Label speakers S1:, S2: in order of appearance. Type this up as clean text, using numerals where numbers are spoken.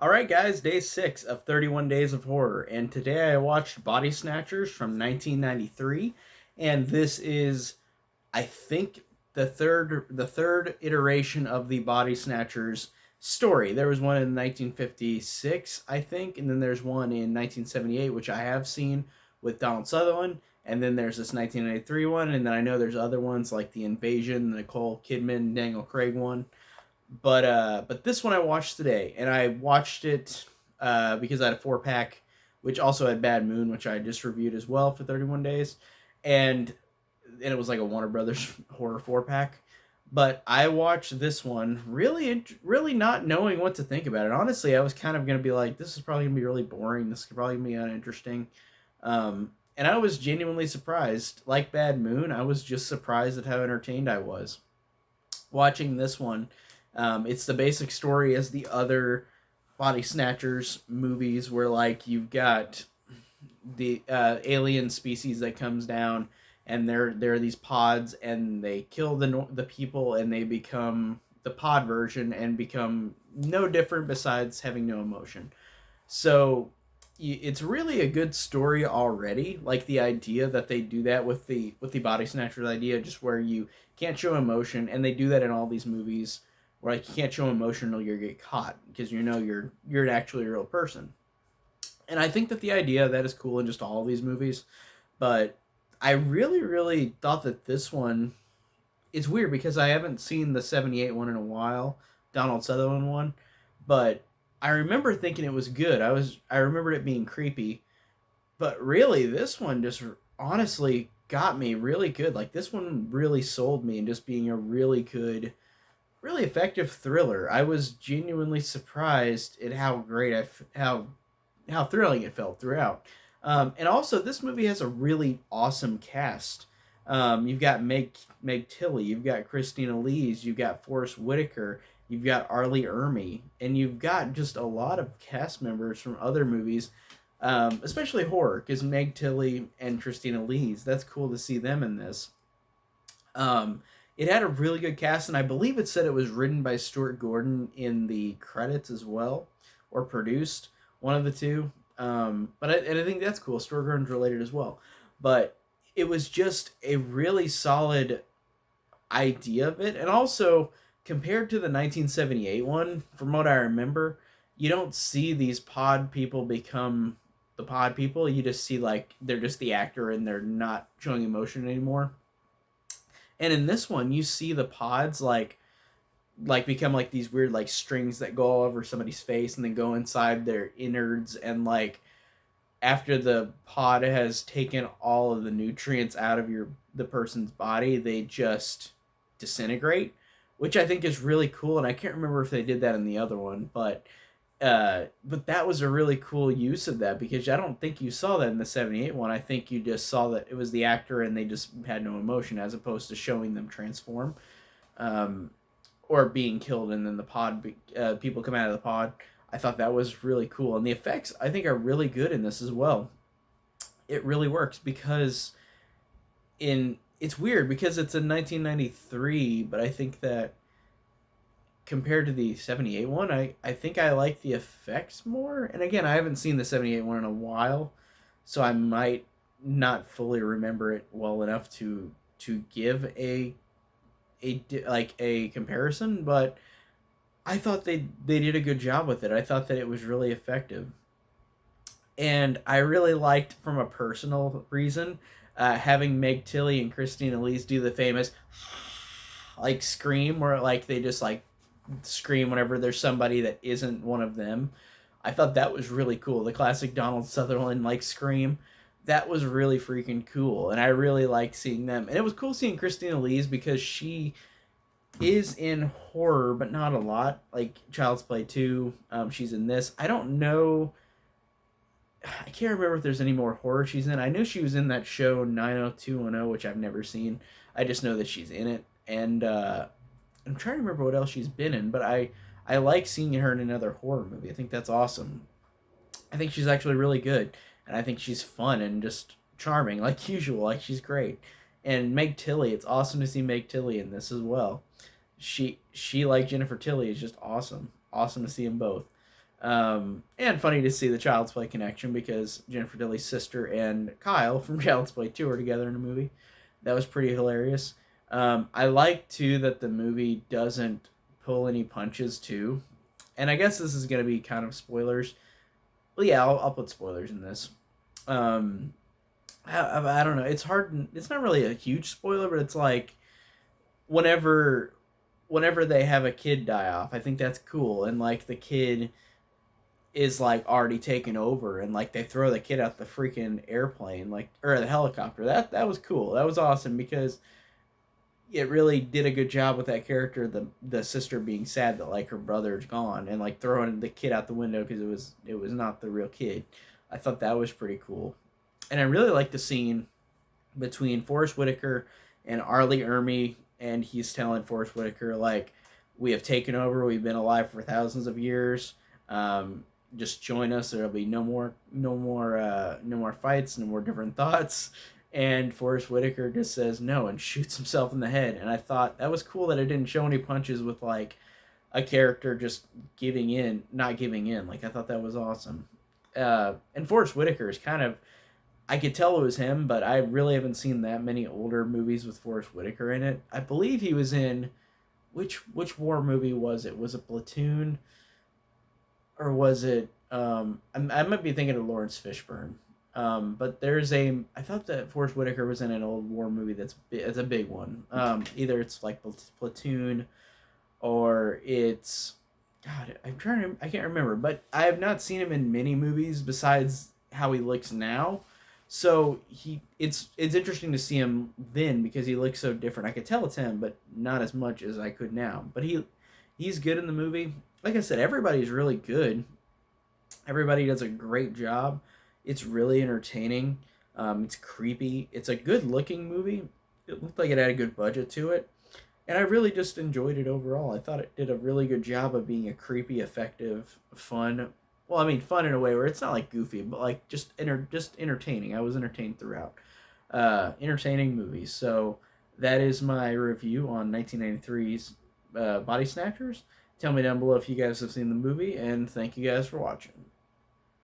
S1: All right, guys, day 6 of 31 Days of Horror, and today I watched Body Snatchers from 1993, and this is, I think, the third iteration of the Body Snatchers story. There was one in 1956, I think, and then there's one in 1978, which I have seen with Donald Sutherland, and then there's this 1993 one, and then I know there's other ones like The Invasion, the Nicole Kidman, Daniel Craig one. But this one I watched today, and I watched it because I had a 4 pack, which also had Bad Moon, which I just reviewed as well for 31 days, and it was like a Warner Brothers horror 4 pack. But I watched this one really not knowing what to think about it. Honestly, I was kind of gonna be like, this is probably gonna be really boring. This is probably gonna be uninteresting. And I was genuinely surprised. Like Bad Moon, I was just surprised at how entertained I was watching this one. It's the basic story as the other Body Snatchers movies, where like you've got the alien species that comes down, and there are these pods, and they kill the people, and they become the pod version and become no different besides having no emotion. So it's really a good story already. Like the idea that they do that with the Body Snatchers idea, just where you can't show emotion, and they do that in all these movies, where like you can't show emotion or you get caught because you know you're actually a real person. And I think that the idea of that is cool in just all of these movies, but I really thought that this one, it's weird because I haven't seen the 78 one in a while, Donald Sutherland one, but I remember thinking it was good. I remembered it being creepy, but really this one just honestly got me really good. Like this one really sold me, and just being a really good, really effective thriller. I was genuinely surprised at how great how thrilling it felt throughout. And also, this movie has a really awesome cast. You've got Meg Tilly, you've got Christina Lees, you've got Forrest Whitaker, you've got Arlie Ermy, and you've got just a lot of cast members from other movies, especially horror, because Meg Tilly and Christina Lees. That's cool to see them in this. It had a really good cast, and I believe it said it was written by Stuart Gordon in the credits as well, or produced, one of the two. And I think that's cool. Stuart Gordon's related as well, but it was just a really solid idea of it, and also compared to the 1978 one, from what I remember, you don't see these pod people become the pod people. You just see like they're just the actor and they're not showing emotion anymore. And in this one, you see the pods like become like these weird like strings that go all over somebody's face and then go inside their innards, and like after the pod has taken all of the nutrients out of the person's body, they just disintegrate, which I think is really cool. And I can't remember if they did that in the other one, but that was a really cool use of that, because I don't think you saw that in the 78 one. I think you just saw that it was the actor and they just had no emotion, as opposed to showing them transform, um, or being killed and then the people come out of the pod. I thought that was really cool, and the effects I think are really good in this as well. It really works because in it's weird because it's in 1993, but I think that compared to the 78 one, I think I like the effects more. And again, I haven't seen the 78 one in a while, so I might not fully remember it well enough to give a comparison, but I thought they did a good job with it. I thought that it was really effective. And I really liked, from a personal reason, having Meg Tilly and Christina Lees do the famous like scream, where like they just like scream whenever there's somebody that isn't one of them. I thought that was really cool. The classic Donald Sutherland like scream. That was really freaking cool, and I really liked seeing them. And it was cool seeing Christina Lee's because she is in horror, but not a lot. Like Child's Play 2, she's in this. I don't know. I can't remember if there's any more horror she's in. I know she was in that show 90210, which I've never seen. I just know that she's in it, and I'm trying to remember what else she's been in. But I like seeing her in another horror movie. I think that's awesome. I think she's actually really good, and I think she's fun and just charming, like usual. Like she's great. And Meg Tilly, it's awesome to see Meg Tilly in this as well. She like Jennifer Tilly is just awesome. Awesome to see them both. And funny to see the Child's Play connection because Jennifer Tilly's sister and Kyle from Child's Play 2 are together in a movie. That was pretty hilarious. I like too that the movie doesn't pull any punches too. And I guess this is going to be kind of spoilers. Well, yeah, I'll put spoilers in this. Um, I don't know. It's hard. It's not really a huge spoiler, but it's like whenever whenever they have a kid die off, I think that's cool. And like the kid is like already taken over, and like they throw the kid out the freaking airplane, like or the helicopter. That was cool. That was awesome because it really did a good job with that character. The sister being sad that like her brother's gone, and like throwing the kid out the window because it was not the real kid. I thought that was pretty cool, and I really like the scene between Forrest Whitaker and Arlie Ermy, and he's telling Forrest Whitaker like, "We have taken over. We've been alive for thousands of years. Just join us. There'll be no more fights, no more different thoughts." And Forrest Whitaker just says no and shoots himself in the head. And I thought that was cool that it didn't show any punches with like a character just giving in, not giving in. Like I thought that was awesome. And Forrest Whitaker is kind of, I could tell it was him, but I really haven't seen that many older movies with Forrest Whitaker in it. I believe he was in which war movie was it? Was it Platoon or was it? I might be thinking of Lawrence Fishburne. But there's a. I thought that Forrest Whitaker was in an old war movie it's a big one. Either it's like Platoon or it's. God, I'm trying to. I can't remember, but I have not seen him in many movies besides how he looks now. So it's interesting to see him then because he looks so different. I could tell it's him, but not as much as I could now. But he's good in the movie. Like I said, everybody's really good. Everybody does a great job. It's really entertaining. It's creepy. It's a good looking movie. It looked like it had a good budget to it. And I really just enjoyed it overall. I thought it did a really good job of being a creepy, effective, fun. Well, I mean, fun in a way where it's not like goofy, but like just entertaining. I was entertained throughout. Entertaining movies. So that is my review on 1993's Body Snatchers. Tell me down below if you guys have seen the movie, and thank you guys for watching.